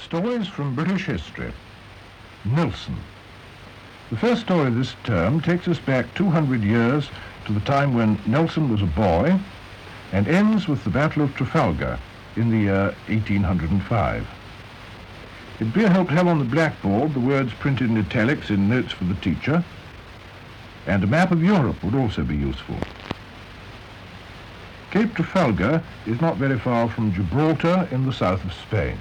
Stories from British history. Nelson. The first story this term takes us back 200 years to the time when Nelson was a boy and ends with the Battle of Trafalgar in the year 1805. It'd be a help to have on the blackboard the words printed in italics in notes for the teacher, and a map of Europe would also be useful. Cape Trafalgar is not very far from Gibraltar in the south of Spain.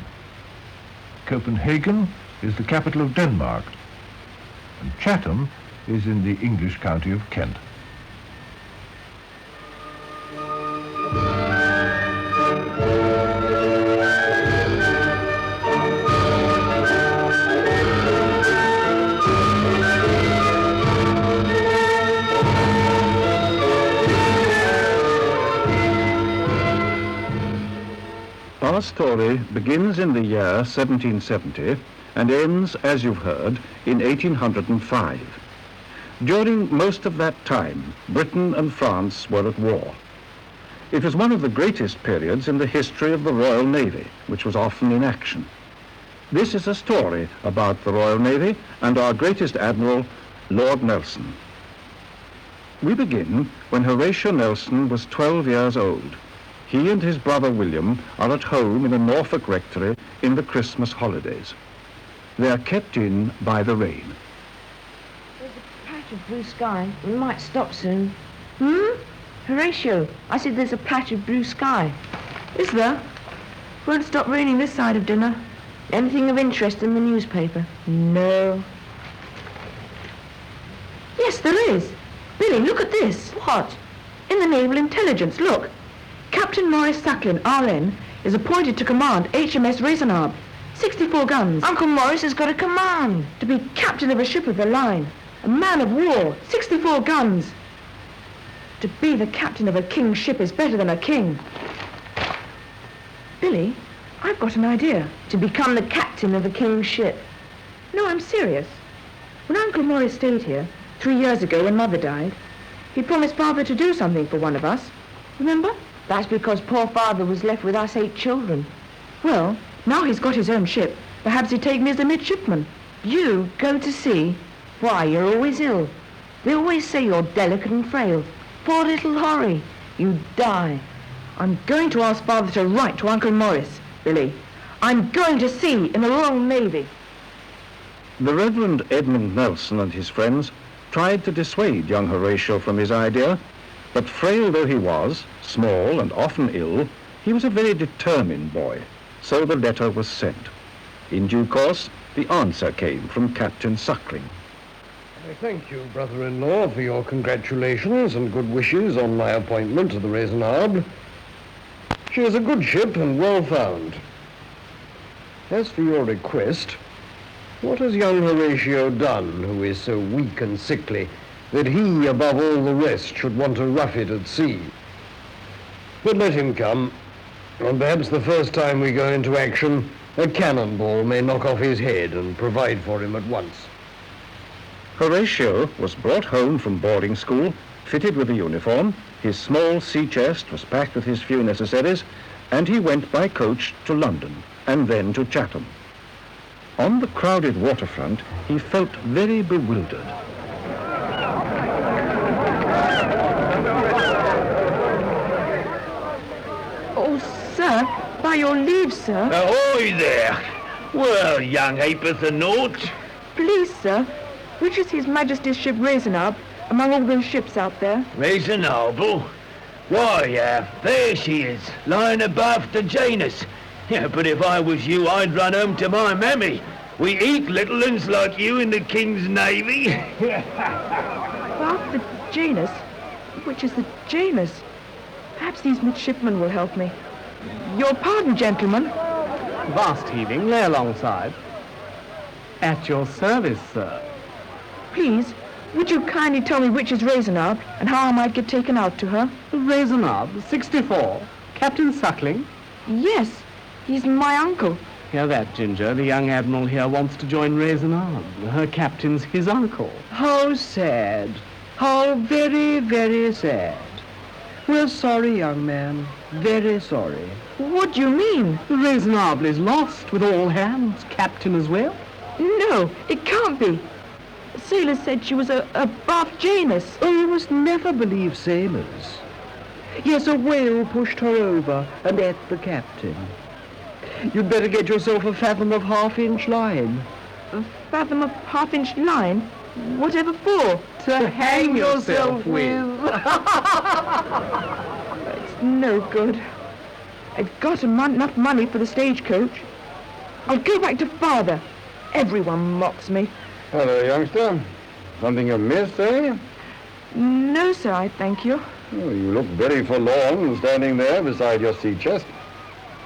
Copenhagen is the capital of Denmark, and Chatham is in the English county of Kent. Our story begins in the year 1770 and ends, as you've heard, in 1805. During most of that time, Britain and France were at war. It was one of the greatest periods in the history of the Royal Navy, which was often in action. This is a story about the Royal Navy and our greatest admiral, Lord Nelson. We begin when Horatio Nelson was 12 years old. He and his brother William are at home in a Norfolk rectory in the Christmas holidays. They are kept in by the rain. There's a patch of blue sky. We might stop soon. Horatio, I said there's a patch of blue sky. Is there? Won't stop raining this side of dinner. Anything of interest in the newspaper? No. Yes, there is. Billy, look at this. What? In the Naval Intelligence, look. Captain Maurice Suckling, RN, is appointed to command HMS Raisinab, 64 guns. Uncle Maurice has got a command to be captain of a ship of the line, a man of war, 64 guns. To be the captain of a king's ship is better than a king. Billy, I've got an idea. To become the captain of a king's ship. No, I'm serious. When Uncle Maurice stayed here 3 years ago when Mother died, he promised Father to do something for one of us. Remember? That's because poor Father was left with us 8 children. Well, now he's got his own ship. Perhaps he'd take me as a midshipman. You go to sea? Why, you're always ill. They always say you're delicate and frail. Poor little Horry. You'd die. I'm going to ask Father to write to Uncle Maurice, Billy. I'm going to sea in the Royal Navy. The Reverend Edmund Nelson and his friends tried to dissuade young Horatio from his idea, but frail though he was, small and often ill, he was a very determined boy, so the letter was sent. In due course, the answer came from Captain Suckling. I thank you, brother-in-law, for your congratulations and good wishes on my appointment to the Raisinab. She is a good ship and well found. As for your request, what has young Horatio done, who is so weak and sickly, that he, above all the rest, should want to rough it at sea? But let him come, and perhaps the first time we go into action, a cannonball may knock off his head and provide for him at once. Horatio was brought home from boarding school, fitted with a uniform, his small sea chest was packed with his few necessaries, and he went by coach to London, and then to Chatham. On the crowded waterfront, he felt very bewildered. Sir, by your leave, sir. Ahoy there! Well, young Hapeth the Naught. Please, sir, which is His Majesty's ship Raisinab among all those ships out there? Reasonable. Why, there she is, lying abaft the Janus. Yeah, but if I was you, I'd run home to my mammy. We eat little uns like you in the King's Navy. Abaft the Janus? Which is the Janus? Perhaps these midshipmen will help me. Your pardon, gentlemen. Vast heaving, lay alongside. At your service, sir. Please, would you kindly tell me which is Raisinab and how I might get taken out to her? Raisinab, 64. Captain Suckling? Yes, he's my uncle. Hear that, Ginger. The young admiral here wants to join Raisinab. Her captain's his uncle. How sad. How very, very sad. We're sorry, young man. Very sorry. What do you mean? The Raisonnable is lost with all hands, captain as well. No, it can't be. The sailor said she was a Bath Janus. Oh, you must never believe sailors. Yes, a whale pushed her over and ate the captain. You'd better get yourself a fathom of half-inch line. A fathom of half-inch line? Whatever for? To hang yourself with. It's no good. I've got enough money for the stagecoach. I'll go back to father. Everyone mocks me. Hello, youngster. Something you missed, eh? No, sir, I thank you. Oh, you look very forlorn standing there beside your sea chest.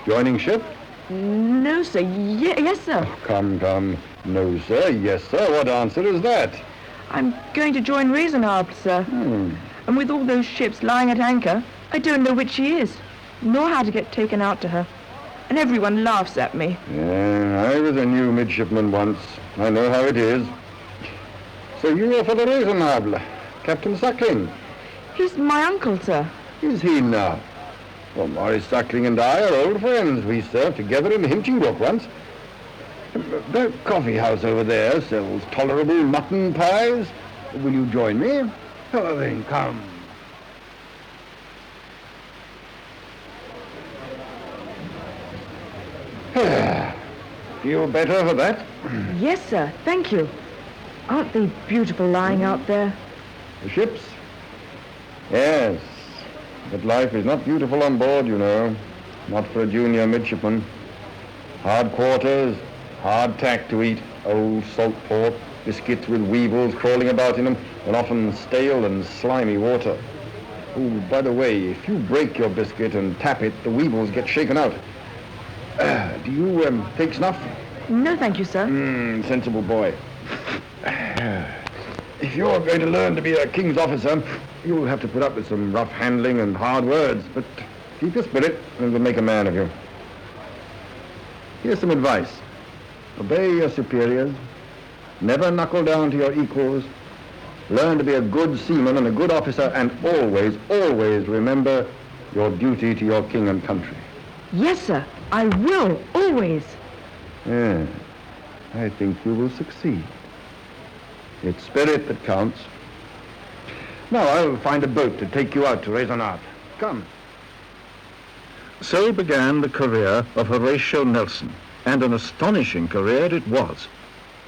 Joining ship? No, sir. Yes, sir. Come. No, sir. Yes, sir. What answer is that? I'm going to join Raisonnable, sir. And with all those ships lying at anchor, I don't know which she is, nor how to get taken out to her. And everyone laughs at me. Yeah, I was a new midshipman once. I know how it is. So you are for the Raisonnable, Captain Suckling. He's my uncle, sir. Is he now? Well, Maurice Suckling and I are old friends. We served together in Hinchingbrook once. The coffee house over there sells tolerable mutton pies. Will you join me? Oh, then, come. Feel better for that? Yes, sir. Thank you. Aren't they beautiful lying out there? The ships? Yes. But life is not beautiful on board, you know. Not for a junior midshipman. Hard quarters, hard tack to eat, old salt pork, biscuits with weevils crawling about in them, and often stale and slimy water. Oh, by the way, if you break your biscuit and tap it, the weevils get shaken out. Do you take snuff? No, thank you, sir. Sensible boy. If you're going to learn to be a king's officer, you'll have to put up with some rough handling and hard words, but keep your spirit and we'll make a man of you. Here's some advice. Obey your superiors. Never knuckle down to your equals. Learn to be a good seaman and a good officer, and always, always remember your duty to your king and country. Yes, sir. I will, always. Yeah, I think you will succeed. It's spirit that counts. Now I'll find a boat to take you out to Raisonnable. Come. So began the career of Horatio Nelson, and an astonishing career it was.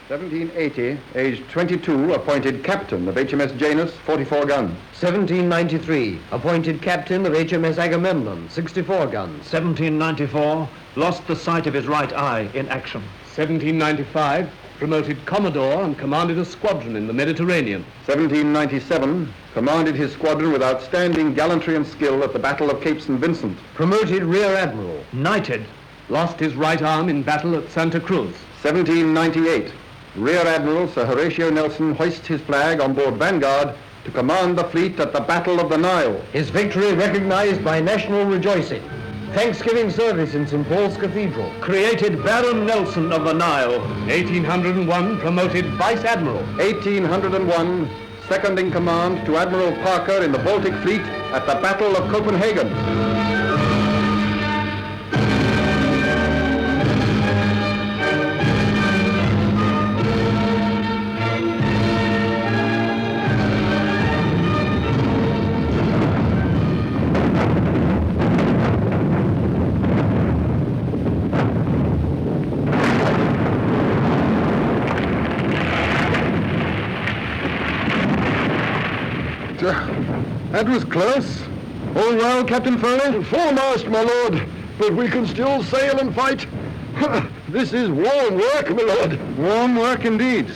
1780, aged 22, appointed captain of HMS Janus, 44 guns. 1793, appointed captain of HMS Agamemnon, 64 guns. 1794, lost the sight of his right eye in action. 1795, promoted Commodore and commanded a squadron in the Mediterranean. 1797, commanded his squadron with outstanding gallantry and skill at the Battle of Cape St. Vincent. Promoted rear admiral. Knighted. Lost his right arm in battle at Santa Cruz. 1798, Rear Admiral Sir Horatio Nelson hoists his flag on board Vanguard to command the fleet at the Battle of the Nile. His victory recognized by national rejoicing. Thanksgiving service in St. Paul's Cathedral. Created Baron Nelson of the Nile. 1801, promoted Vice Admiral. 1801, second in command to Admiral Parker in the Baltic Fleet at the Battle of Copenhagen. That was close. All well, Captain Foley? Foremast, my lord, but we can still sail and fight. This is warm work, my lord. Warm work indeed.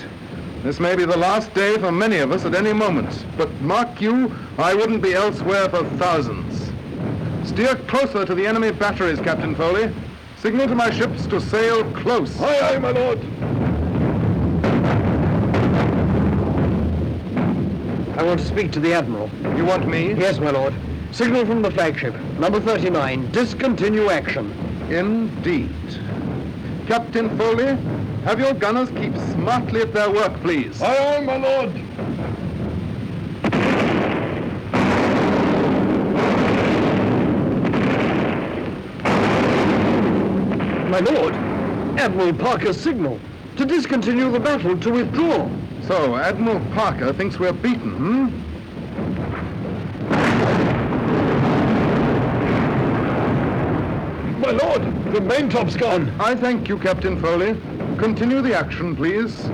This may be the last day for many of us at any moment. But mark you, I wouldn't be elsewhere for thousands. Steer closer to the enemy batteries, Captain Foley. Signal to my ships to sail close. Aye, aye, my lord. I want to speak to the Admiral. You want me? Yes, my lord. Signal from the flagship. Number 39. Discontinue action. Indeed. Captain Foley, have your gunners keep smartly at their work, please. Aye, aye, my lord. My lord, Admiral Parker's signal to discontinue the battle, to withdraw. So, Admiral Parker thinks we're beaten, hmm? My lord, the maintop's gone. I thank you, Captain Foley. Continue the action, please.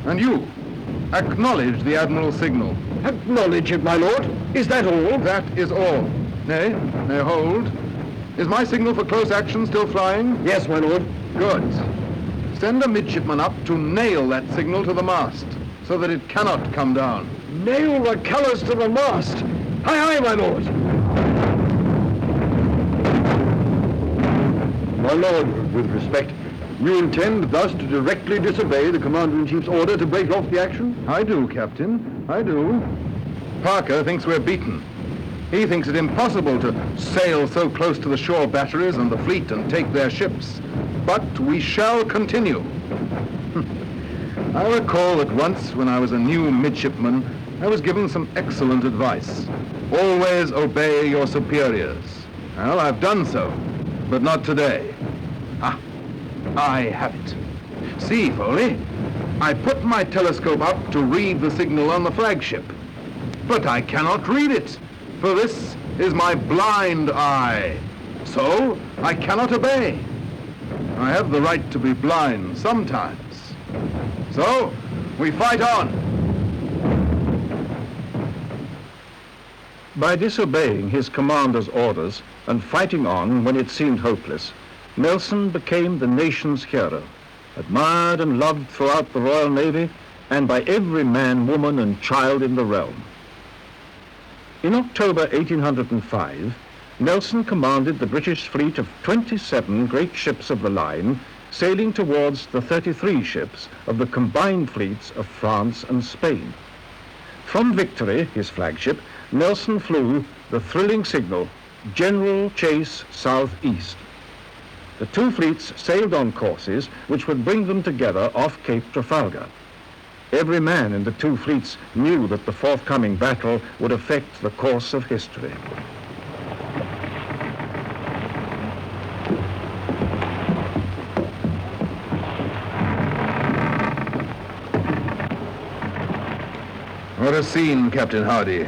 And you, acknowledge the Admiral's signal. Acknowledge it, my lord. Is that all? That is all. Nay, hold. Is my signal for close action still flying? Yes, my lord. Good. Send a midshipman up to nail that signal to the mast, so that it cannot come down. Nail the colors to the mast. Aye, aye, my lord. My lord, with respect, you intend thus to directly disobey the Commander-in-Chief's order to break off the action? I do, Captain. I do. Parker thinks we're beaten. He thinks it impossible to sail so close to the shore batteries and the fleet and take their ships. But we shall continue. I recall that once, when I was a new midshipman, I was given some excellent advice. Always obey your superiors. Well, I've done so, but not today. I have it. See, Foley, I put my telescope up to read the signal on the flagship. But I cannot read it, for this is my blind eye. So I cannot obey. I have the right to be blind sometimes. So we fight on. By disobeying his commander's orders and fighting on when it seemed hopeless, Nelson became the nation's hero, admired and loved throughout the Royal Navy and by every man, woman, and child in the realm. In October 1805, Nelson commanded the British fleet of 27 great ships of the line, sailing towards the 33 ships of the combined fleets of France and Spain. From Victory, his flagship, Nelson flew the thrilling signal, General Chase Southeast. The two fleets sailed on courses which would bring them together off Cape Trafalgar. Every man in the two fleets knew that the forthcoming battle would affect the course of history. What a scene, Captain Hardy.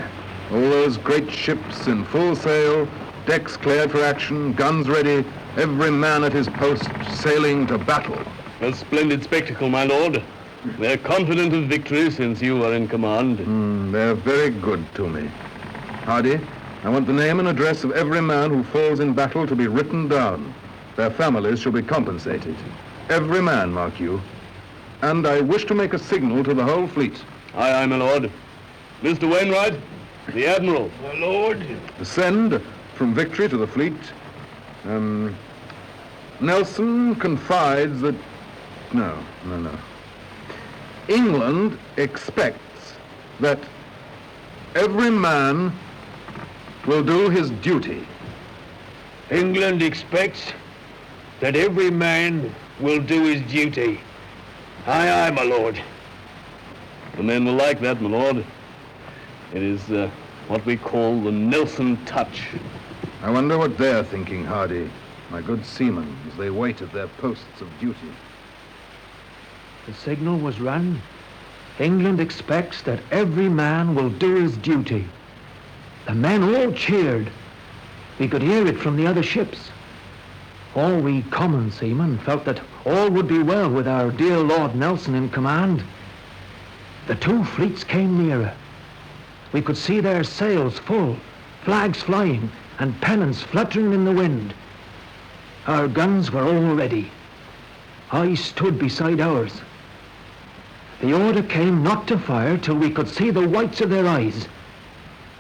All those great ships in full sail, decks cleared for action, guns ready, every man at his post sailing to battle. A splendid spectacle, my lord. They're confident of victory since you are in command. They're very good to me. Hardy, I want the name and address of every man who falls in battle to be written down. Their families shall be compensated. Every man, mark you. And I wish to make a signal to the whole fleet. Aye, aye, my lord. Mr. Wainwright, the Admiral. My lord. Send from Victory to the fleet. Nelson confides that... No. England expects that every man will do his duty. England expects that every man will do his duty. Aye, aye, my lord. The men will like that, my lord. It is what we call the Nelson touch. I wonder what they're thinking, Hardy, my good seamen, as they wait at their posts of duty. The signal was run. England expects that every man will do his duty. The men all cheered. We could hear it from the other ships. All we common seamen felt that all would be well with our dear Lord Nelson in command. The two fleets came nearer. We could see their sails full, flags flying, and pennants fluttering in the wind. Our guns were all ready. I stood beside ours. The order came not to fire till we could see the whites of their eyes.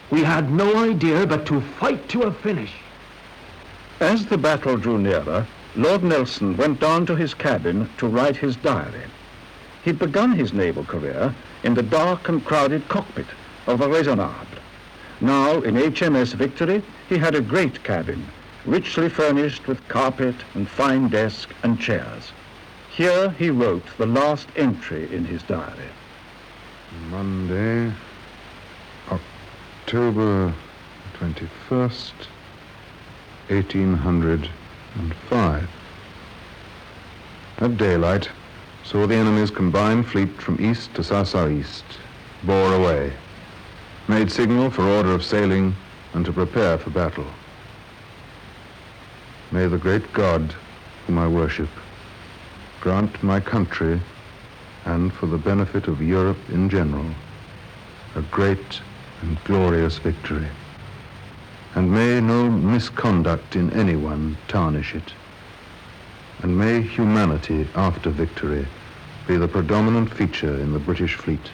We had no idea but to fight to a finish. As the battle drew nearer, Lord Nelson went down to his cabin to write his diary. He'd begun his naval career in the dark and crowded cockpit of the Raisonnable. Now, in HMS Victory, he had a great cabin, richly furnished with carpet and fine desk and chairs. Here he wrote the last entry in his diary. Monday, October 21st, 1805. at daylight, saw the enemy's combined fleet from east to south-southeast, bore away, made signal for order of sailing and to prepare for battle. May the great God, whom I worship, grant my country, and for the benefit of Europe in general, a great and glorious victory. And may no misconduct in anyone tarnish it. And may humanity after victory be the predominant feature in the British fleet.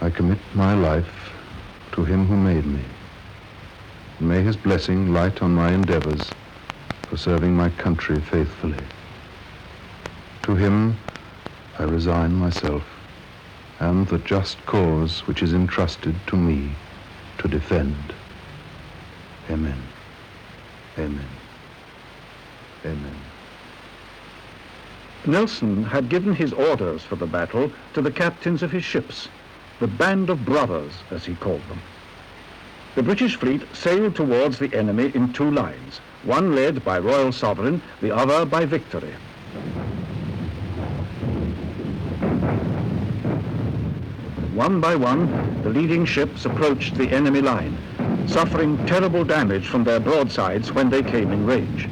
I commit my life to him who made me. And may his blessing light on my endeavors for serving my country faithfully. To him I resign myself and the just cause which is entrusted to me to defend. Amen. Amen. Amen. Nelson had given his orders for the battle to the captains of his ships, the Band of Brothers, as he called them. The British fleet sailed towards the enemy in two lines, one led by Royal Sovereign, the other by Victory. One by one, the leading ships approached the enemy line, suffering terrible damage from their broadsides when they came in range.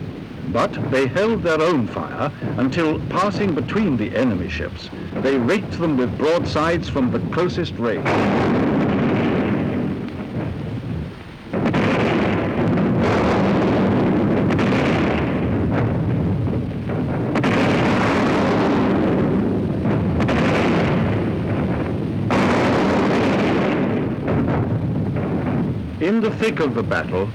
But they held their own fire until, passing between the enemy ships, they raked them with broadsides from the closest range. In the thick of the battle,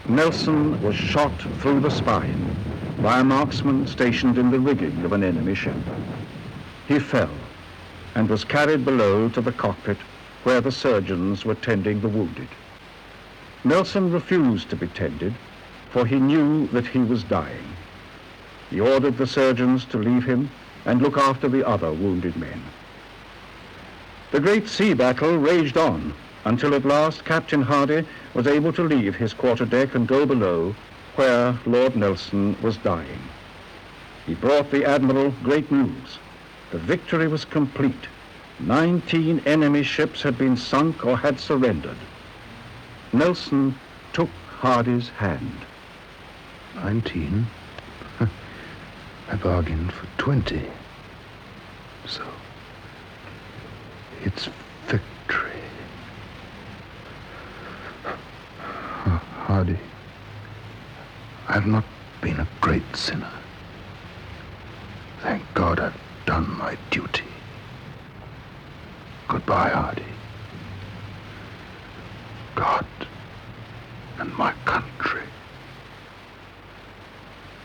Nelson was shot through the spine by a marksman stationed in the rigging of an enemy ship. He fell and was carried below to the cockpit where the surgeons were tending the wounded. Nelson refused to be tended, for he knew that he was dying. He ordered the surgeons to leave him and look after the other wounded men. The great sea battle raged on, until at last Captain Hardy was able to leave his quarterdeck and go below, where Lord Nelson was dying. He brought the Admiral great news. The victory was complete. 19 enemy ships had been sunk or had surrendered. Nelson took Hardy's hand. 19? I bargained for 20. So, it's victory. Hardy, I've not been a great sinner. Thank God I've done my duty. Goodbye, Hardy. God and my country.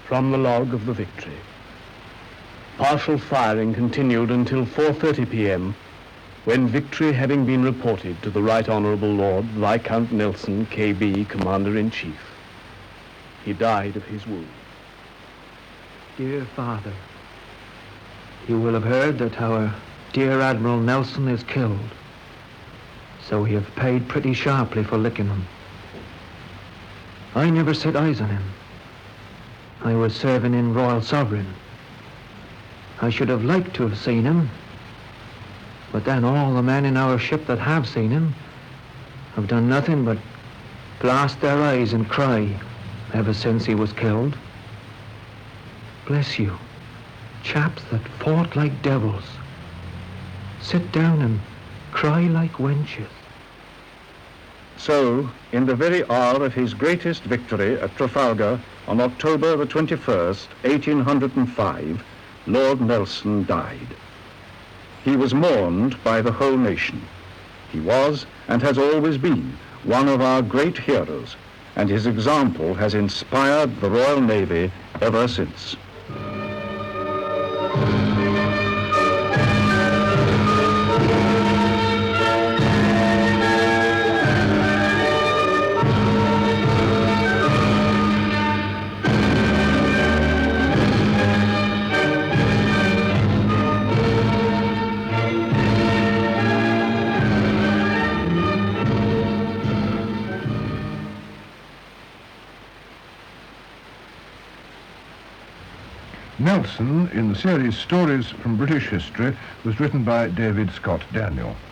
From the log of the Victory. Partial firing continued until 4:30 p.m., when victory having been reported to the Right Honourable Lord Viscount Nelson, K.B., Commander-in-Chief. He died of his wound. Dear Father, you will have heard that our dear Admiral Nelson is killed, so we have paid pretty sharply for licking him. I never set eyes on him. I was serving in Royal Sovereign. I should have liked to have seen him, but then all the men in our ship that have seen him have done nothing but blast their eyes and cry ever since he was killed. Bless you, chaps that fought like devils, sit down and cry like wenches. So, in the very hour of his greatest victory at Trafalgar on October the 21st, 1805, Lord Nelson died. He was mourned by the whole nation. He was, and has always been, one of our great heroes, and his example has inspired the Royal Navy ever since. Nelson, in the series Stories from British History, was written by David Scott Daniel.